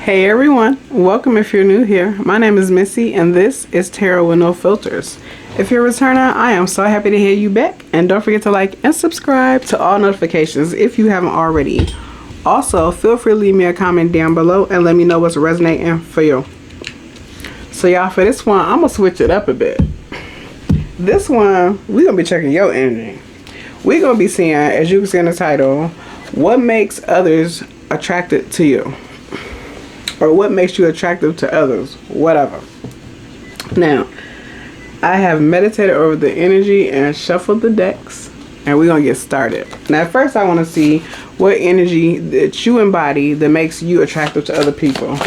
Hey everyone, welcome if you're new here. My name is Missy and this is Tarot with No Filters. If you're a returner, I am so happy to hear you back, and don't forget to like and subscribe to all notifications if you haven't already. Also, feel free to leave me a comment down below and let me know what's resonating for you. So y'all, for this one, I'm gonna switch it up a bit. This one, we're gonna be checking your energy. We're gonna be seeing, as you can see in the title, what makes others attracted to you, or what makes you attractive to others, whatever. Now, I have meditated over the energy and shuffled the decks, and we're gonna get started. Now, first I want to see what energy that you embody that makes you attractive to other people.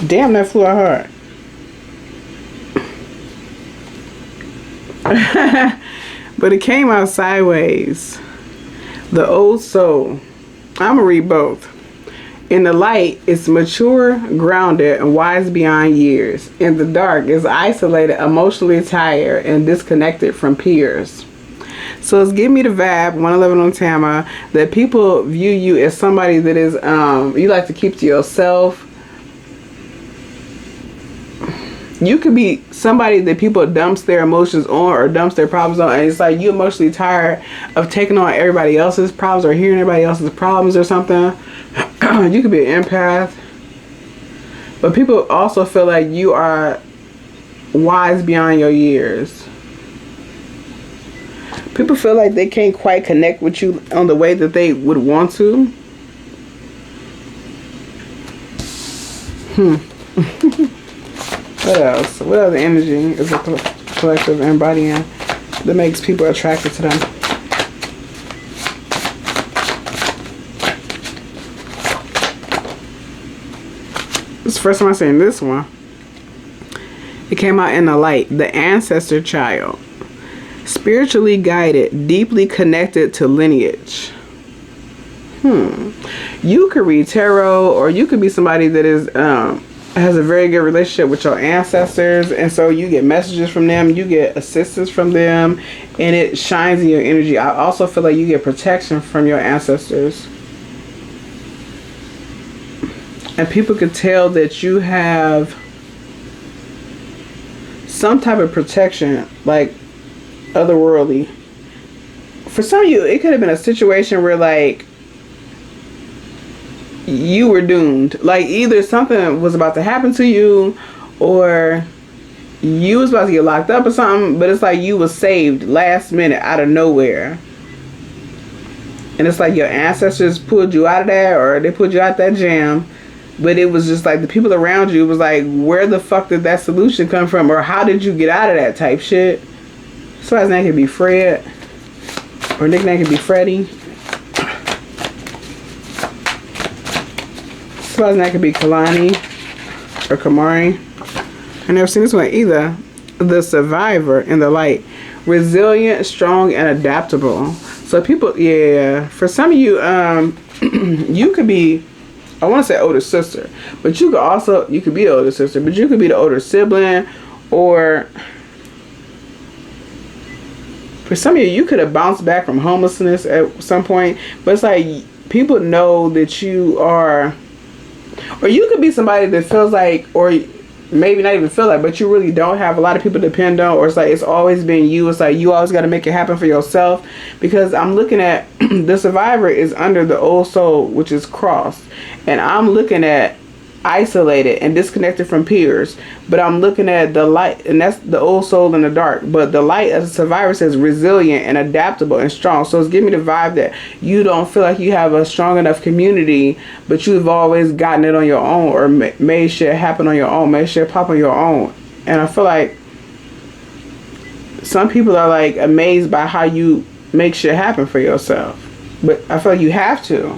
Damn, that flew out hard. But it came out sideways. The old soul. I'm gonna read both. In the light, it's mature, grounded, and wise beyond years. In the dark, it's isolated, emotionally tired, and disconnected from peers. So it's giving me the vibe, 111 on Tama, that people view you as somebody that is, you like to keep to yourself. You could be somebody that people dumps their emotions on or dumps their problems on, and it's like you emotionally tired of taking on everybody else's problems or hearing everybody else's problems or something. You could be an empath, but people also feel like you are wise beyond your years. People feel like they can't quite connect with you on the way that they would want to. What else? What other energy is a collective embodying that makes people attracted to them? This is the first time I've seen this one. It came out in the light. The ancestor child. Spiritually guided, deeply connected to lineage. You could read tarot, or you could be somebody that is has a very good relationship with your ancestors, and so you get messages from them, you get assistance from them, and it shines in your energy. I also feel like you get protection from your ancestors. And people could tell that you have some type of protection, like otherworldly. For some of you, it could have been a situation where like you were doomed. Like either something was about to happen to you, or you was about to get locked up or something, but it's like you was saved last minute out of nowhere. And it's like your ancestors pulled you out of that, or they pulled you out that jam. But it was just like the people around you was like, where the fuck did that solution come from? Or how did you get out of that type shit? Somebody's name could be Fred. Or nickname could be Freddie. Somebody's name could be Kalani. Or Kamari. I never seen this one either. The survivor in the light. Resilient, strong, and adaptable. So people, yeah. For some of you, you could be, I want to say older sister, but you could also, you could be the older sister, but you could be the older sibling, or for some of you, you could have bounced back from homelessness at some point, but it's like people know that you are, or you could be somebody that feels like, or maybe not even feel like, but you really don't have a lot of people to depend on, or it's like it's always been you. It's like you always got to make it happen for yourself, because I'm looking at the survivor is under the old soul, which is crossed, and I'm looking at isolated and disconnected from peers, but I'm looking at the light, and that's the old soul in the dark. But the light as a survivor says resilient and adaptable and strong. So it's giving me the vibe that you don't feel like you have a strong enough community, but you've always gotten it on your own, or made shit happen on your own, made shit pop on your own. And I feel like some people are like amazed by how you make shit happen for yourself, but I feel like you have to.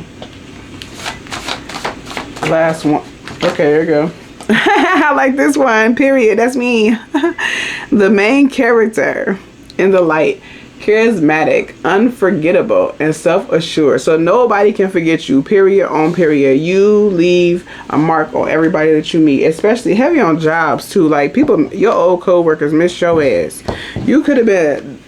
Last one. Okay, there you go. I like this one, period. That's me. The main character in the light. Charismatic, unforgettable, and self-assured. So nobody can forget you, period on period. You leave a mark on everybody that you meet, especially heavy on jobs too. Like people, your old co-workers miss your ass. You could have been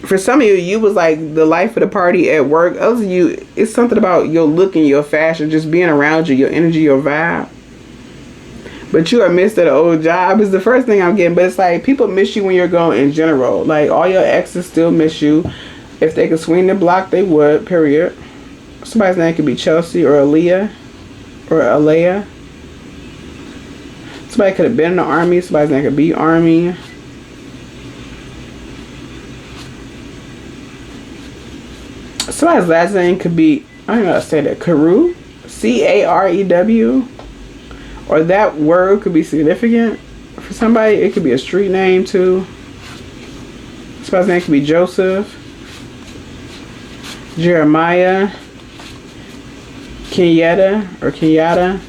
For some of you, you was like the life of the party at work. Others of you, it's something about your look and your fashion, just being around you, your energy, your vibe. But you are missed at an old job is the first thing I'm getting. But it's like people miss you when you're gone in general. Like all your exes still miss you. If they could swing the block, they would, period. Somebody's name could be Chelsea or Aaliyah or Alea. Somebody could have been in the army. Somebody's name could be Army. Somebody's last name could be, I don't know how to say that, Carew? C-A-R-E-W. Or that word could be significant for somebody. It could be a street name too. Somebody's name could be Joseph, Jeremiah, Kenyatta,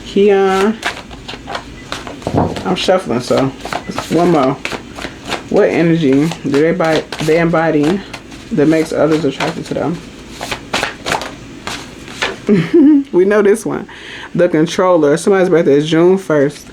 Keon. I'm shuffling, so one more. What energy do they embody that makes others attracted to them? We know this one. The controller. Somebody's birthday is June 1st.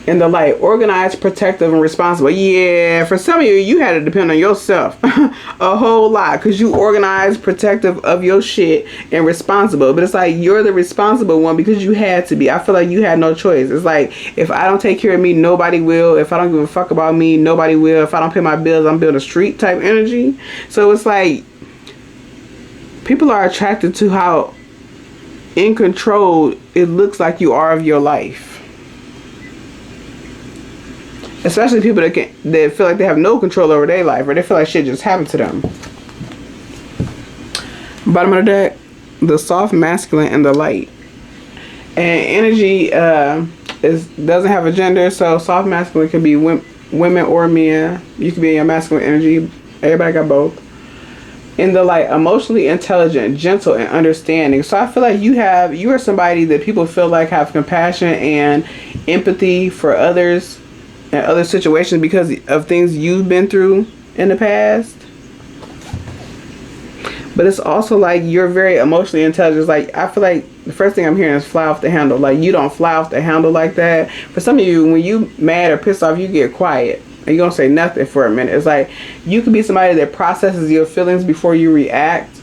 In the light, organized, protective, and responsible. Yeah, for some of you, you had to depend on yourself a whole lot because you organized, protective of your shit, and responsible. But it's like you're the responsible one because you had to be. I feel like you had no choice. It's like if I don't take care of me, nobody will. If I don't give a fuck about me, nobody will. If I don't pay my bills, I'm building street type energy. So it's like people are attracted to how in control it looks like you are of your life. Especially people that feel like they have no control over their life, or they feel like shit just happened to them. Bottom of the deck, the soft masculine and the light. And energy doesn't have a gender, so soft masculine can be women or men. You can be in your masculine energy. Everybody got both. In the light, emotionally intelligent, gentle, and understanding. So I feel like you are somebody that people feel like have compassion and empathy for others and other situations because of things you've been through in the past. But it's also like you're very emotionally intelligent. Like I feel like the first thing I'm hearing is fly off the handle. Like you don't fly off the handle like that. For some of you, when you mad or pissed off, you get quiet. And you don't say nothing for a minute. It's like you could be somebody that processes your feelings before you react.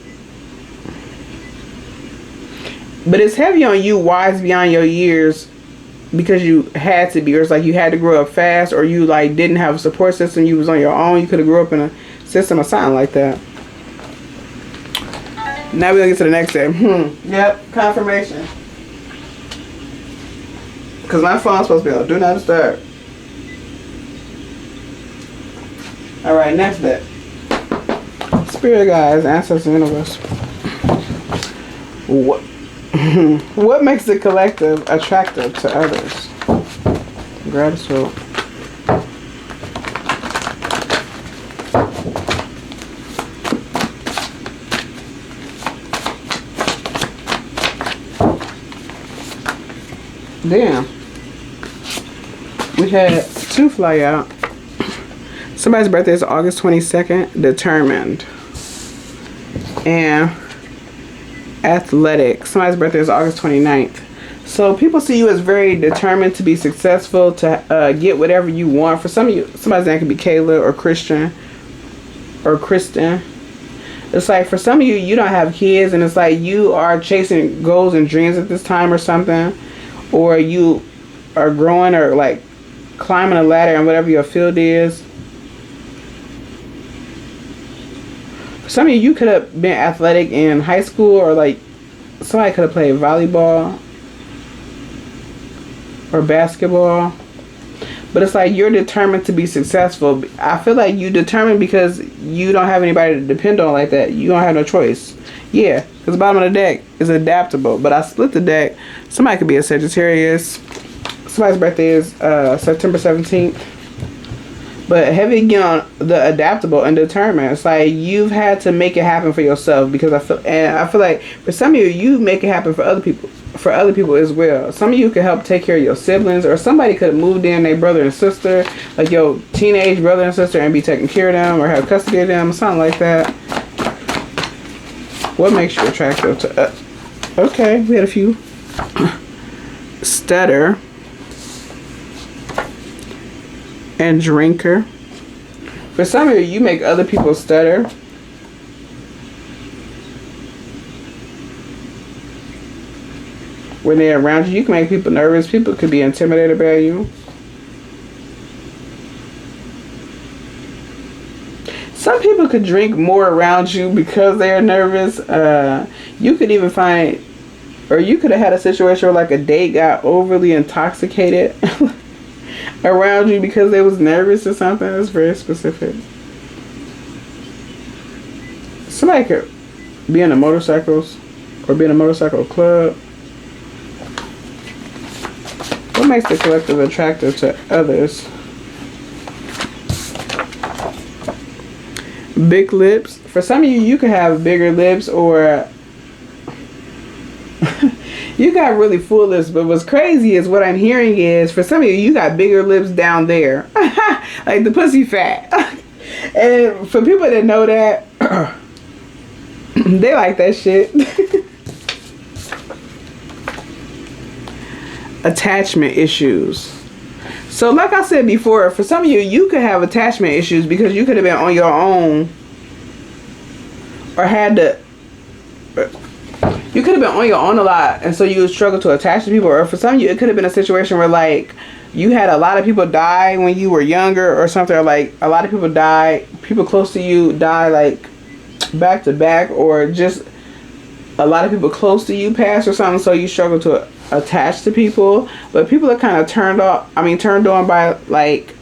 But it's heavy on you, wise beyond your years, because you had to be, or it's like you had to grow up fast, or you like didn't have a support system, you was on your own, you could have grew up in a system or something like that. Now we're gonna get to the next step. Yep, confirmation. Because my phone's supposed to be on do not disturb. Alright, next step. Spirit guides, ancestors, universe. What makes the collective attractive to others? Gratitude. Damn. We had two fly out. Somebody's birthday is August 22nd. Determined. And athletic. Somebody's birthday is August 29th. So people see you as very determined to be successful, to get whatever you want. For some of you, somebody's name could be Kayla or Christian or Kristen. It's like for some of you, you don't have kids, and it's like you are chasing goals and dreams at this time or something, or you are growing or like climbing a ladder in whatever your field is. For some of you could have been athletic in high school, or like somebody could have played volleyball or basketball. But it's like you're determined to be successful. I feel like you determined because you don't have anybody to depend on like that. You don't have no choice. Yeah, because the bottom of the deck is adaptable. But I split the deck. Somebody could be a Sagittarius. Somebody's birthday is September 17th. But heavy again on the adaptable and determined. It's like you've had to make it happen for yourself, because I feel like for some of you, you make it happen for other people. For other people as well. Some of you could help take care of your siblings, or somebody could have moved in their brother and sister, like your teenage brother and sister, and be taking care of them or have custody of them, something like that. What makes you attractive to okay, we had a few. Stutter and drinker. For some of you, you make other people stutter. When they're around you, you can make people nervous. People could be intimidated by you. Some people could drink more around you because they're nervous. You could even find, or you could have had a situation where like a date got overly intoxicated around you because they was nervous or something. That's very specific. Somebody could be in a motorcycles or be in a motorcycle club. What makes the collective attractive to others? Big lips. For some of you, you could have bigger lips, or you got really full lips. But what's crazy is what I'm hearing is for some of you, you got bigger lips down there, like the pussy fat. And for people that know that, they like that shit. Attachment issues. So like I said before, for some of you, you could have attachment issues because you could have been on your own, or had to, you could have been on your own a lot, and so you would struggle to attach to people. Or for some of you, it could have been a situation where like you had a lot of people die when you were younger or something, or like a lot of people die, people close to you die like back to back, or just a lot of people close to you passed or something, so you struggle to attach to people. But people are kind of turned on by like,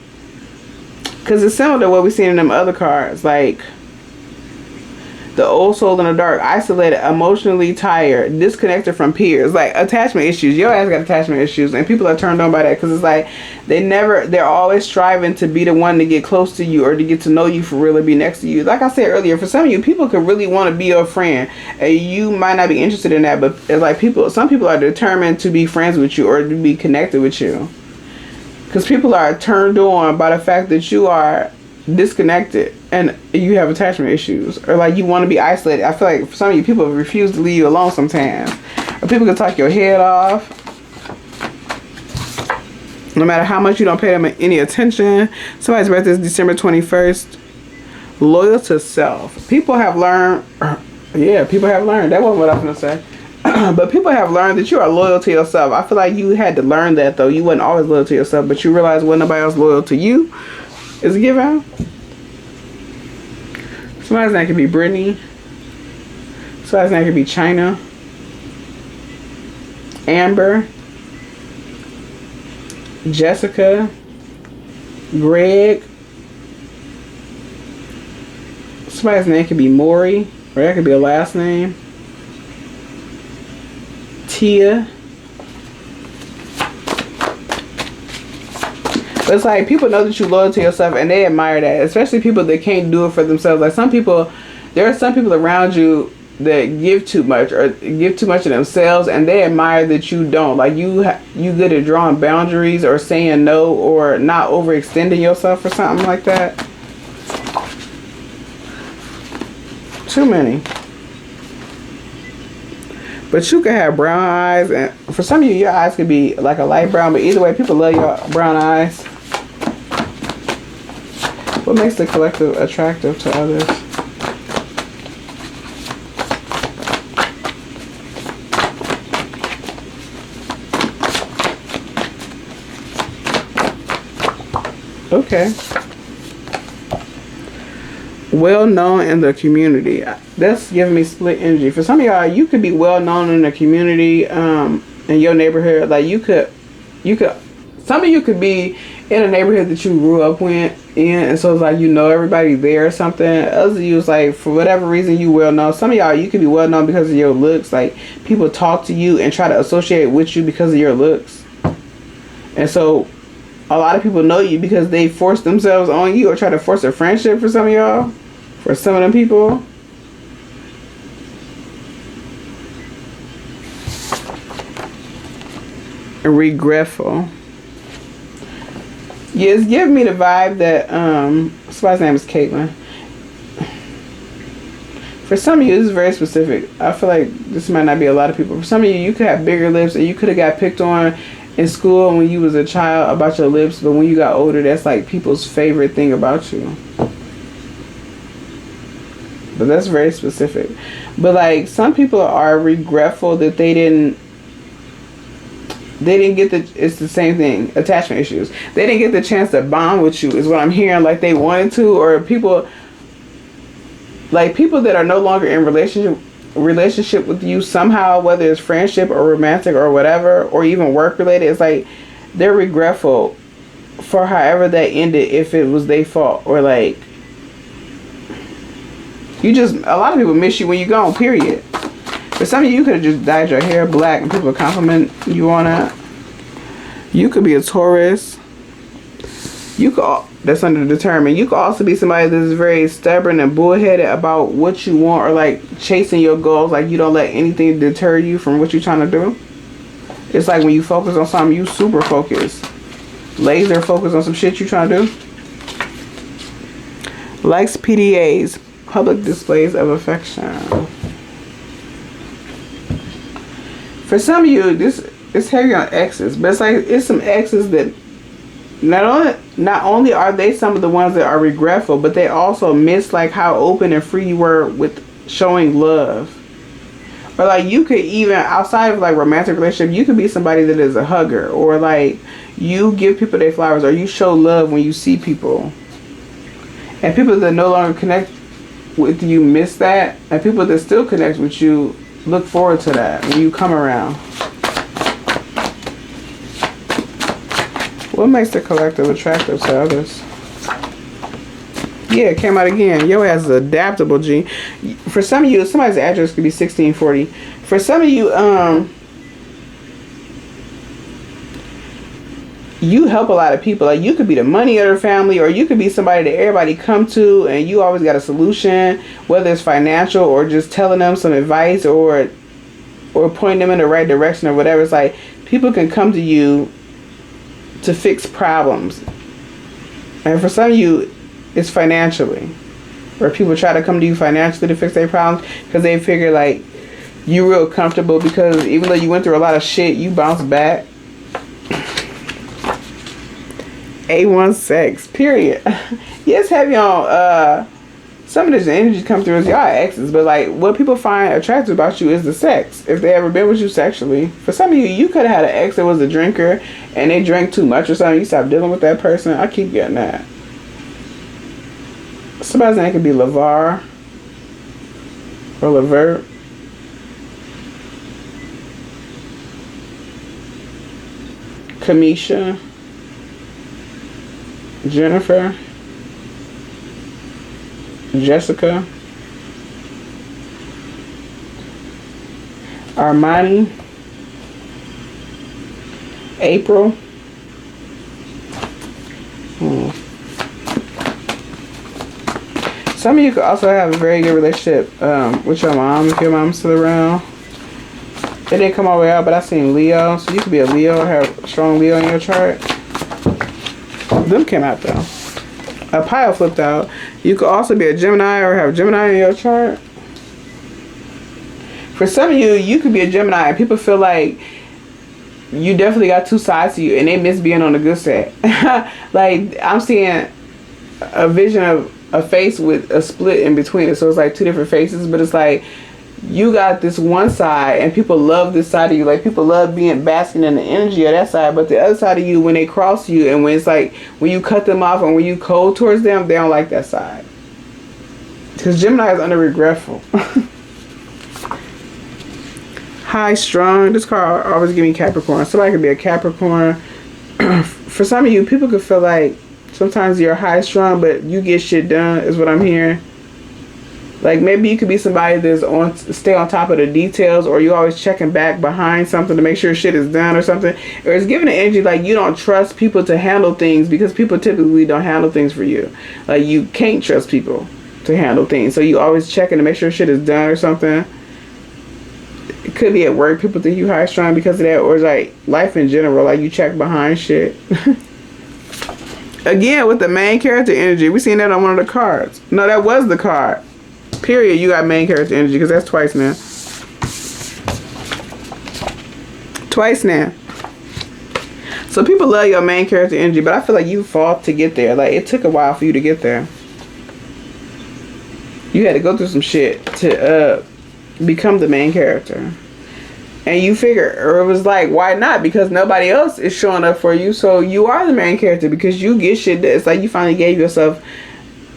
because it's similar to what we seen in them other cards, like the old soul in the dark, isolated, emotionally tired, disconnected from peers, like attachment issues. Your ass got attachment issues, and people are turned on by that because it's like they're always striving to be the one to get close to you or to get to know you for real, or be next to you. Like I said earlier, for some of you, people could really want to be your friend, and you might not be interested in that, but it's like some people are determined to be friends with you or to be connected with you, because people are turned on by the fact that you are disconnected and you have attachment issues, or like you want to be isolated. I feel like for some of you, people refuse to leave you alone sometimes, or people can talk your head off no matter how much you don't pay them any attention. Somebody's birthday is December 21st. Loyal to self. People have learned, people have learned, that wasn't what I was going to say. But people have learned that you are loyal to yourself. I feel like you had to learn that though. You wasn't always loyal to yourself, but you realized when nobody else loyal to you is a given. Somebody's name could be Brittany. Somebody's name could be China. Amber. Jessica. Greg. Somebody's name could be Maury, or that could be a last name. Tia. But it's like people know that you're loyal to yourself, and they admire that, especially people that can't do it for themselves. Like there are some people around you that give too much, or give too much of themselves, and they admire that you don't. Like you good at drawing boundaries, or saying no, or not overextending yourself, or something like that. Too many. But you could have brown eyes, and for some of you, your eyes could be like a light brown, but either way, people love your brown eyes. What makes the collective attractive to others? Okay. Well known in the community. That's giving me split energy. For some of y'all, you could be well known in the community, in your neighborhood. Like you could, some of you could be in a neighborhood that you grew up in, and so it's like you know everybody there or something. Others of you is like for whatever reason you well known. Some of y'all, you could be well known because of your looks. Like people talk to you and try to associate with you because of your looks, and so a lot of people know you because they force themselves on you, or try to force a friendship for some of y'all. For some of them people. And regretful. Yeah, it's giving me the vibe that somebody's name is Caitlin. For some of you, this is very specific. I feel like this might not be a lot of people. For some of you, you could have bigger lips, and you could have got picked on in school when you was a child about your lips, but when you got older, that's like people's favorite thing about you. but that's very specific. But like some people are regretful that they didn't get the, it's the same thing, attachment issues. They didn't get the chance to bond with you is what I'm hearing, like they wanted to. Or people that are no longer in relationship with you somehow, whether it's friendship or romantic or whatever, or even work related, it's like they're regretful for however that ended, if it was their fault, or like you just, a lot of people miss you when you're gone, period. For some of you, could have just dyed your hair black and people compliment you on that. You could be a Taurus. You could, that's underdetermined. You could also be somebody that's very stubborn and bullheaded about what you want, or like chasing your goals. Like you don't let anything deter you from what you're trying to do. It's like when you focus on something, you super focus. Laser focus on some shit you're trying to do. Likes PDAs, public displays of affection. For some of you, this is heavy on exes, but it's some exes that not only are they some of the ones that are regretful, but they also miss like how open and free you were with showing love. Or like you could even, outside of like romantic relationship, you could be somebody that is a hugger, or like you give people their flowers, or you show love when you see people. And people that no longer connect with you miss that, and people that still connect with you look forward to that when you come around. What makes the collective attractive to others? Yeah, it came out again. Yo ass is adaptable, G. For some of you, somebody's address could be 1640. For some of you, you help a lot of people. Like you could be the money of their family, or you could be somebody that everybody come to and you always got a solution, whether it's financial or just telling them some advice, or pointing them in the right direction or whatever. It's like people can come to you to fix problems. And for some of you, it's financially, where people try to come to you financially to fix their problems because they figure like you real comfortable, because even though you went through a lot of shit, you bounce back. A1 sex, period. Yes, heavy on some of this energy come through as y'all exes, but like what people find attractive about you is the sex, if they ever been with you sexually. For some of you, you could have had an ex that was a drinker and they drank too much or something. You stopped dealing with that person. I keep getting that. Somebody's name could be LeVar or Levert. Kamisha. Jennifer. Jessica. Armani. April. Some of you could also have a very good relationship with your mom, if your mom's still around. It didn't come all the way out, but I seen Leo. So you could be a Leo or have a strong Leo in your chart. Them came out though. A pile flipped out. You could also be a Gemini or have Gemini in your chart. For some of you, you could be a Gemini and people feel like you definitely got two sides to you and they miss being on the good side. Like I'm seeing a vision of a face with a split in between it. So it's like two different faces, but it's like you got this one side and people love this side of you. Like people love being basking in the energy of that side, but the other side of you, when they cross you and when it's like when you cut them off and when you cold towards them, they don't like that side. Because Gemini is under regretful. High strung. This card always give me Capricorn. Somebody could be a Capricorn. For some of you, people could feel like sometimes you're high strung, but you get shit done, is what I'm hearing. Like maybe you could be somebody that's stay on top of the details, or you always checking back behind something to make sure shit is done or something. Or it's giving the energy like you don't trust people to handle things because people typically don't handle things for you. Like you can't trust people to handle things, so you always checking to make sure shit is done or something. It could be at work, people think you high strung because of that, or it's like life in general, like you check behind shit. Again, with the main character energy, we seen that on one of the cards. No, that was the card. Period. You got main character energy because that's twice now. Twice now. So people love your main character energy, but I feel like you fought to get there. Like it took a while for you to get there. You had to go through some shit to become the main character. And you figure, or it was like, why not? Because nobody else is showing up for you, so you are the main character because you get shit done. It's like you finally gave yourself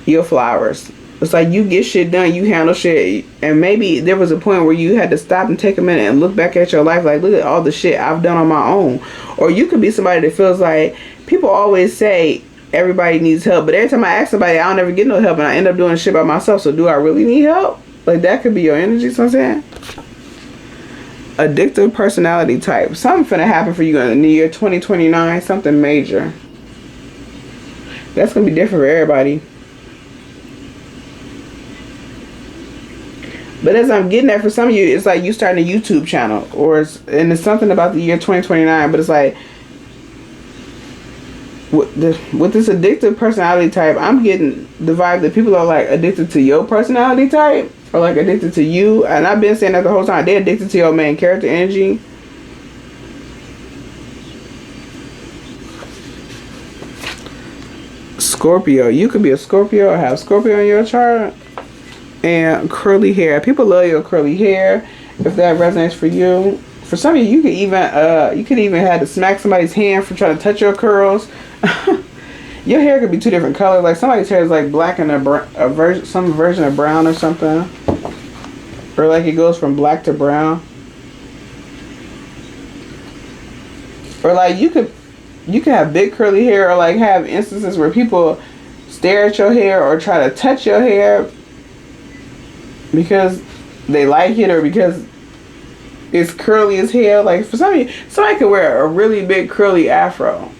your flowers. It's like you get shit done, you handle shit, and maybe there was a point where you had to stop and take a minute and look back at your life, like, look at all the shit I've done on my own. Or you could be somebody that feels like, people always say everybody needs help, but every time I ask somebody, I don't ever get no help, and I end up doing shit by myself. So do I really need help? Like, that could be your energy, so I'm saying. Addictive personality type. Something finna happen for you in the year 2029. Something major. That's gonna be different for everybody. But as I'm getting at, for some of you, it's like you starting a YouTube channel, and it's something about the year 2029. But it's like with this addictive personality type, I'm getting the vibe that people are like addicted to your personality type. Or like addicted to you, and I've been saying that the whole time. They're addicted to your main character energy. Scorpio. You could be a Scorpio or have Scorpio in your chart. And curly hair. People love your curly hair. If that resonates for you. For some of you, you could even have to smack somebody's hand for trying to touch your curls. Your hair could be two different colors. Like somebody's hair is like black and some version of brown or something. Or like it goes from black to brown. Or like you could have big curly hair, or like have instances where people stare at your hair or try to touch your hair because they like it or because it's curly as hell. Like for somebody could wear a really big curly afro.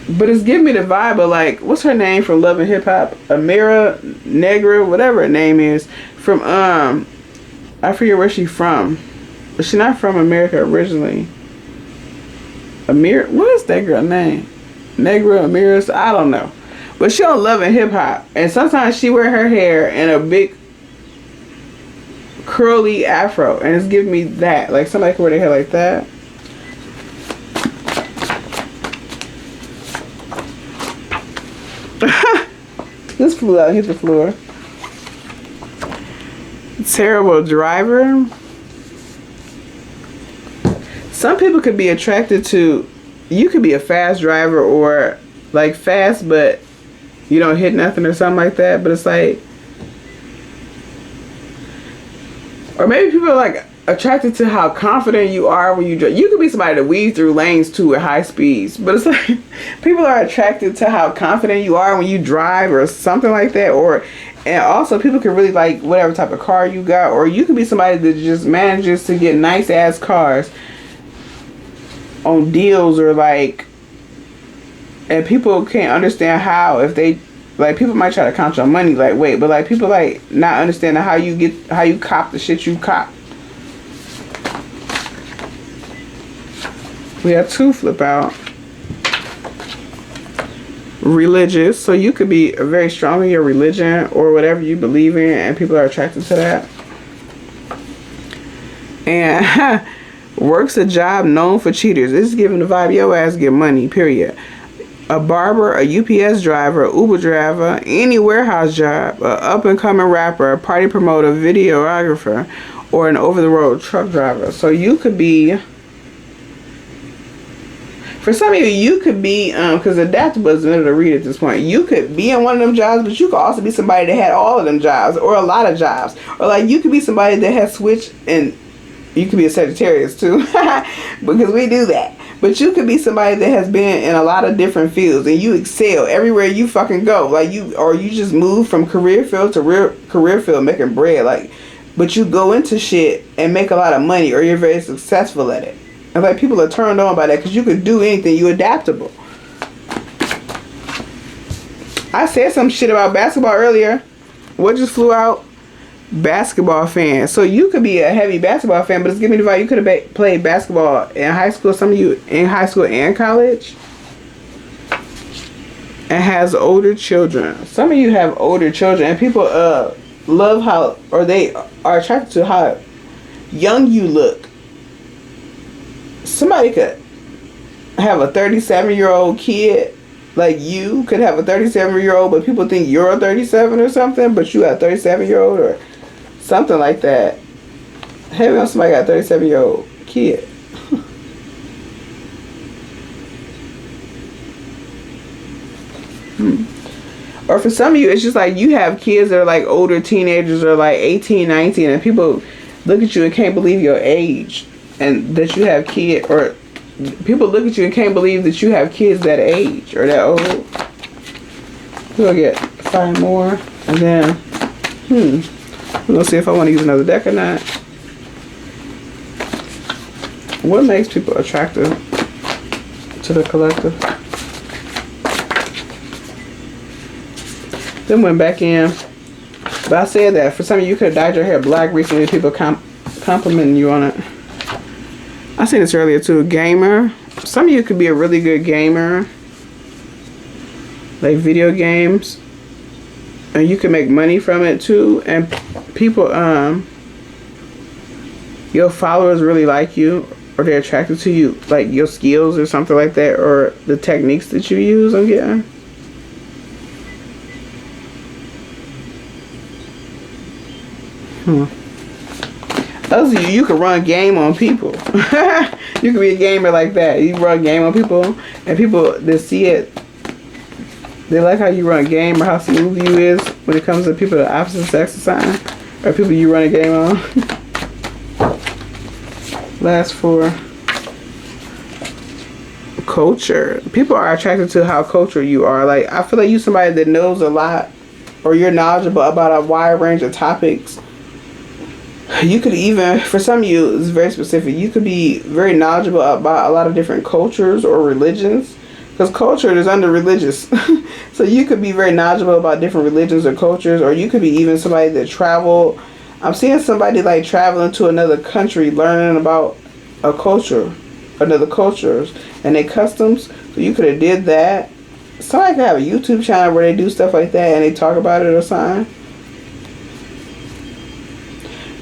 But it's giving me the vibe of like, what's her name from Love and Hip Hop? Amira Negra, whatever her name is. From, I forget where she's from. But she's not from America originally. What is that girl's name? Negra, Amira, I don't know. But she on Love and Hip Hop. And sometimes she wear her hair in a big curly afro. And it's giving me that. Like somebody could wear their hair like that. This flew out, hit the floor. Terrible driver. Some people could be attracted to, you could be a fast driver or like fast but you don't hit nothing or something like that. But it's like, or maybe people are like attracted to how confident you are when you drive. You could be somebody that weaves through lanes too at high speeds, but it's like people are attracted to how confident you are when you drive or something like that. And also people can really like whatever type of car you got, or you could be somebody that just manages to get nice ass cars on deals, or like, and people can't understand how, if they like, people might try to count your money like, wait, but like people like not understanding how you cop the shit you cop. We have 2 flip out. Religious. So you could be very strong in your religion or whatever you believe in, and people are attracted to that. And works a job known for cheaters. This is giving the vibe your ass get money, period. A barber, a UPS driver, a Uber driver, any warehouse job, a up and coming rapper, a party promoter, videographer, or an over the road truck driver. So you could be, for some of you could be, because Adaptable is another to read at this point. You could be in one of them jobs, but you could also be somebody that had all of them jobs, or a lot of jobs. Or like you could be somebody that has switched, and you could be a Sagittarius too, because we do that. But you could be somebody that has been in a lot of different fields, and you excel everywhere you fucking go. Like you just move from career field to career field making bread. Like, but you go into shit and make a lot of money, or you're very successful at it. And like people are turned on by that because you could do anything. You're adaptable. I said some shit about basketball earlier. What just flew out? Basketball fan. So you could be a heavy basketball fan, but it's giving me the vibe you could have played basketball in high school. Some of you in high school and college. And has older children. Some of you have older children, and people love how, or they are attracted to how young you look. Somebody could have a 37-year-old kid Like, you could have a 37-year-old, but people think you're a 37 or something, but you got a 37-year-old or something like that. Heavy on somebody got a 37-year-old kid. Or for some of you, it's just like you have kids that are like older teenagers or like 18, 19, and people look at you and can't believe your age and that you have kids, or people look at you and can't believe that you have kids that age or that old. We'll get 5 more, and then we're gonna see if I want to use another deck or not. What makes people attractive to the collective? Then went back in, but I said that for some of you could have dyed your hair black recently. People complimenting you on it. I seen this earlier too. Gamer. Some of you could be a really good gamer, like video games, and you can make money from it too. And people, your followers really like you, or they're attracted to you, like your skills or something like that, or the techniques that you use. I'm getting. Those of you, you can run game on people. You can be a gamer like that. You run game on people, and people that see it, they like how you run a game or how smooth you is when it comes to people of the opposite sex sign, or people you run a game on. Last 4. Culture. People are attracted to how cultured you are. Like, I feel like you're somebody that knows a lot, or you're knowledgeable about a wide range of topics. You could even, for some of you, it's very specific. You could be very knowledgeable about a lot of different cultures or religions, because culture is under religious. So you could be very knowledgeable about different religions or cultures, or you could be even somebody that travel. I'm seeing somebody like traveling to another country, learning about a culture, another cultures and their customs. So you could have did that. Somebody could have a YouTube channel where they do stuff like that and they talk about it or something.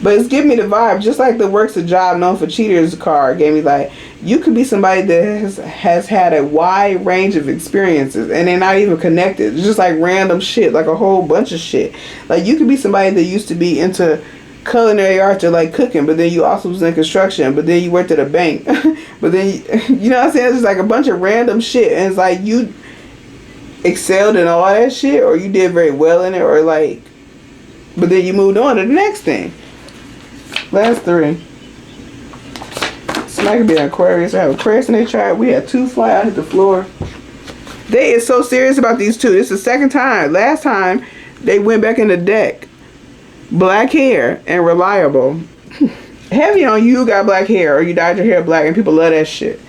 But it's giving me the vibe, just like the Works a Job Known for Cheaters card gave me, like, you could be somebody that has had a wide range of experiences and they're not even connected. It's just like random shit, like a whole bunch of shit. Like, you could be somebody that used to be into culinary arts or like cooking, but then you also was in construction, but then you worked at a bank. But then, you know what I'm saying? It's just like a bunch of random shit, and it's like you excelled in all that shit, or you did very well in it, or like, but then you moved on to the next thing. Last 3. Somebody could be an Aquarius or have Aquarius in their chart. We had 2 fly out hit the floor. They is so serious about these 2. This is the 2nd time. Last time they went back in the deck. Black hair and reliable. Heavy on you got black hair, or you dyed your hair black, and people love that shit.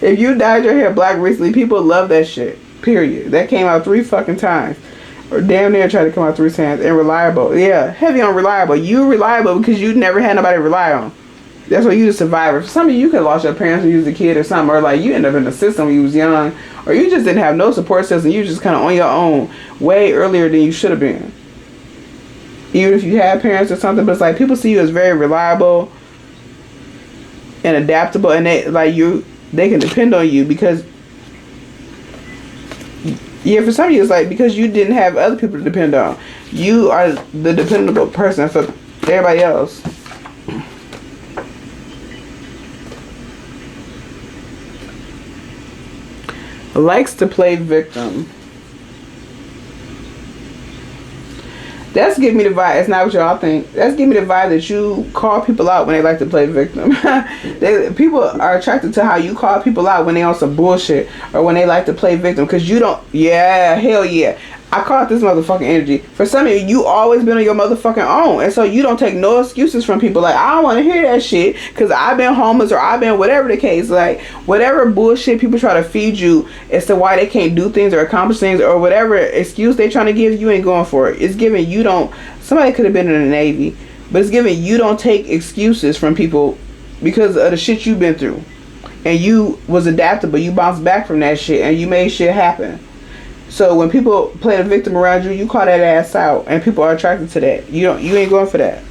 If you dyed your hair black recently, people love that shit. Period. That came out 3 fucking times. Or damn near tried to come out 3 times. And reliable. Yeah, heavy on reliable. You reliable because you never had nobody to rely on. That's why you the survivor. For some of you could have lost your parents when you was a kid or something. Or like you ended up in the system when you was young. Or you just didn't have no support system. You just kind of on your own way earlier than you should have been. Even if you had parents or something. But it's like people see you as very reliable and adaptable. And they can depend on you because... Yeah, for some of you, it's like because you didn't have other people to depend on. You are the dependable person for everybody else. Likes to play victim. That's giving me the vibe. It's not what y'all think. That's giving me the vibe that you call people out when they like to play victim. People are attracted to how you call people out when they on some bullshit or when they like to play victim. Because you don't... Yeah, hell yeah. I caught this motherfucking energy. For some of you, you always been on your motherfucking own. And so you don't take no excuses from people. Like, I don't want to hear that shit because I've been homeless or I've been whatever the case. Like, whatever bullshit people try to feed you as to why they can't do things or accomplish things or whatever excuse they trying to give, you ain't going for it. It's giving you don't... Somebody could have been in the Navy. But it's giving you don't take excuses from people because of the shit you've been through. And you was adaptable. You bounced back from that shit and you made shit happen. So when people play the victim around you, you call that ass out, and people are attracted to that. You ain't going for that.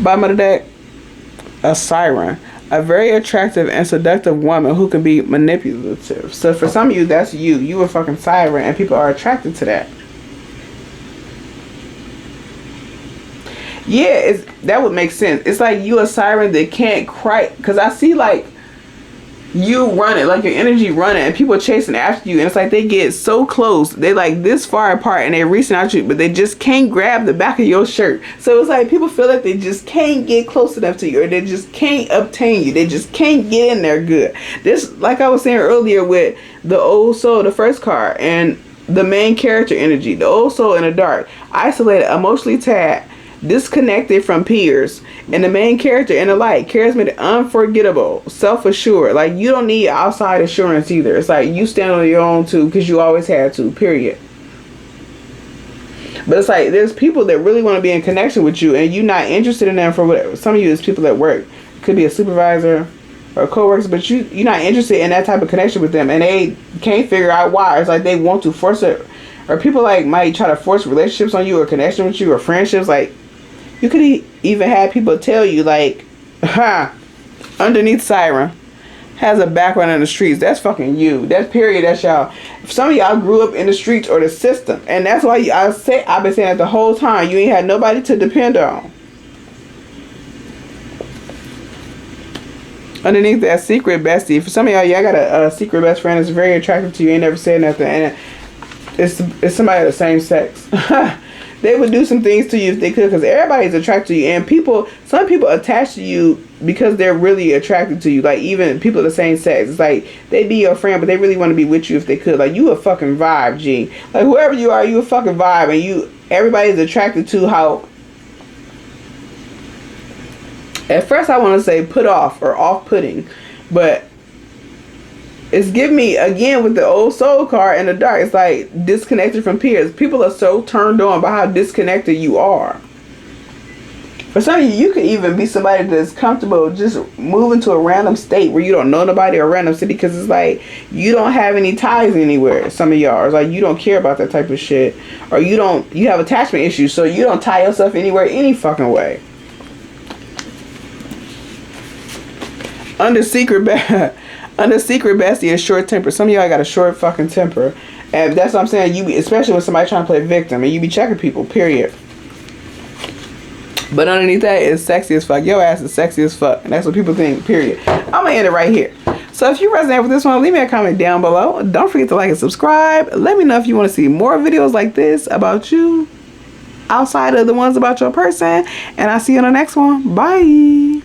Bottom of the deck, a Siren. a very attractive and seductive woman who can be manipulative. So for some of you, that's you. You a fucking siren, and people are attracted to that. Yeah, that would make sense. It's like you a siren that can't cry, because I see like you running, like your energy running, and people chasing after you, and it's like they get so close, they like this far apart, and they're reaching out to you, but they just can't grab the back of your shirt. So it's like people feel like they just can't get close enough to you, or they just can't obtain you. They just can't get in there good. This, like I was saying earlier with the old soul, the first card, and the main character energy, the old soul in the dark, isolated, emotionally tagged, disconnected from peers, and the main character in the light, charismatic, unforgettable, self-assured. Like you don't need outside assurance either. It's like you stand on your own too, because you always had to, period. But it's like there's people that really want to be in connection with you, and you're not interested in them for whatever. Some of you is people at work, could be a supervisor or co-workers, but you're not interested in that type of connection with them, and they can't figure out why. It's like they want to force it, or people like might try to force relationships on you, or connection with you, or friendships. Like you could even have people tell you like, underneath Siren has a background in the streets. That's fucking you. That's period. That's y'all. Some of y'all grew up in the streets or the system, and that's why I've been saying that the whole time. You ain't had nobody to depend on. Underneath that secret bestie, for some of y'all got a secret best friend that's very attractive to you, ain't never said nothing, and it's somebody of the same sex. They would do some things to you if they could, because everybody's attracted to you, and some people attach to you because they're really attracted to you. Like even people of the same sex, it's like they be your friend, but they really want to be with you if they could. Like you a fucking vibe, G. Like whoever you are, you a fucking vibe, and everybody's attracted to how. At first, I want to say put off or off-putting, but it's giving me, again, with the old soul card in the dark, it's like disconnected from peers. People are so turned on by how disconnected you are. For some of you, you could even be somebody that's comfortable just moving to a random state where you don't know nobody, or a random city, because it's like you don't have any ties anywhere. Some of y'all, it's like you don't care about that type of shit, or you have attachment issues, so you don't tie yourself anywhere any fucking way. Under secret bestie is short temper. Some of y'all got a short fucking temper, and that's what I'm saying. Especially when somebody trying to play victim, and you be checking people. Period. But underneath that is sexy as fuck. Your ass is sexy as fuck, and that's what people think. Period. I'm gonna end it right here. So if you resonate with this one, leave me a comment down below. Don't forget to like and subscribe. Let me know if you want to see more videos like this about you, outside of the ones about your person. And I'll see you on the next one. Bye.